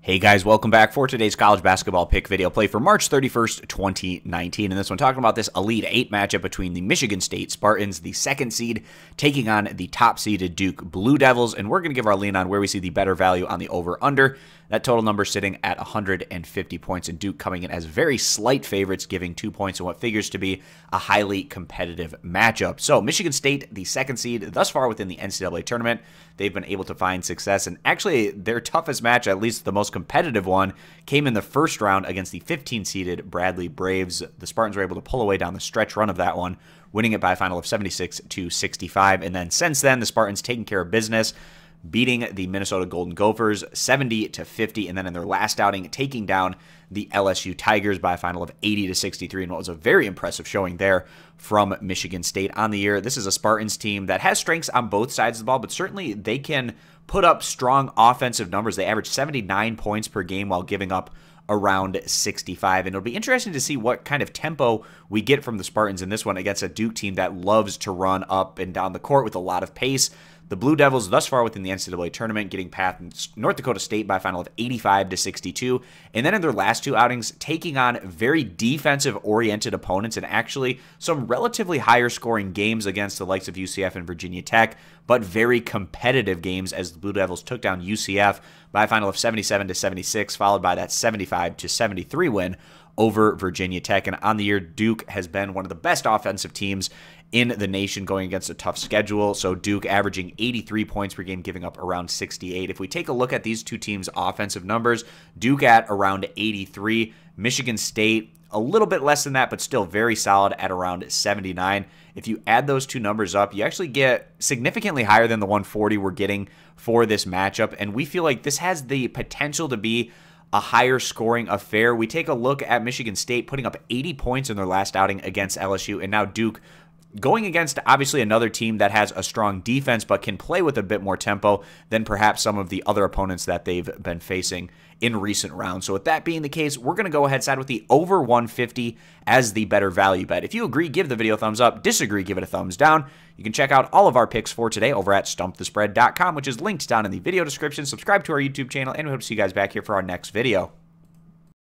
Hey guys, welcome back for today's college basketball pick video play for March 31st, 2019. And this one talking about this Elite 8 matchup between the Michigan State Spartans, the second seed, taking on the top seeded Duke Blue Devils. And we're going to give our lean on where we see the better value on the over-under. That total number sitting at 150 points, and Duke coming in as very slight favorites, giving 2 points in what figures to be a highly competitive matchup. So Michigan State, the second seed, thus far within the NCAA tournament, they've been able to find success. And actually, their toughest match, at least the most competitive one, came in the first round against the 15-seeded Bradley Braves. The Spartans were able to pull away down the stretch run of that one, winning it by a final of 76-65. And then since then, the Spartans taking care of business, beating the Minnesota Golden Gophers 70-50, and then in their last outing, taking down the LSU Tigers by a final of 80-63, and what was a very impressive showing there from Michigan State on the year. This is a Spartans team that has strengths on both sides of the ball, but certainly they can put up strong offensive numbers. They average 79 points per game while giving up around 65, and it'll be interesting to see what kind of tempo we get from the Spartans in this one against a Duke team that loves to run up and down the court with a lot of pace. The Blue Devils thus far within the NCAA tournament getting past North Dakota State by a final of 85-62, and then in their last two outings taking on very defensive-oriented opponents and actually some relatively higher scoring games against the likes of UCF and Virginia Tech, but very competitive games as the Blue Devils took down UCF by a final of 77-76, followed by that 75-73 win over Virginia Tech. And on the year, Duke has been one of the best offensive teams in the nation going against a tough schedule. So Duke averaging 83 points per game, giving up around 68. If we take a look at these two teams' offensive numbers, Duke at around 83, Michigan State a little bit less than that, but still very solid at around 79. If you add those two numbers up, you actually get significantly higher than the 140 we're getting for this matchup. And we feel like this has the potential to be a higher scoring affair. We take a look at Michigan State putting up 80 points in their last outing against LSU, and now Duke going against obviously another team that has a strong defense but can play with a bit more tempo than perhaps some of the other opponents that they've been facing in recent rounds. So with that being the case, we're going to go ahead and side with the over 150 as the better value bet. If you agree, give the video a thumbs up. Disagree, give it a thumbs down. You can check out all of our picks for today over at stumpthespread.com, which is linked down in the video description. Subscribe to our YouTube channel, and we hope to see you guys back here for our next video.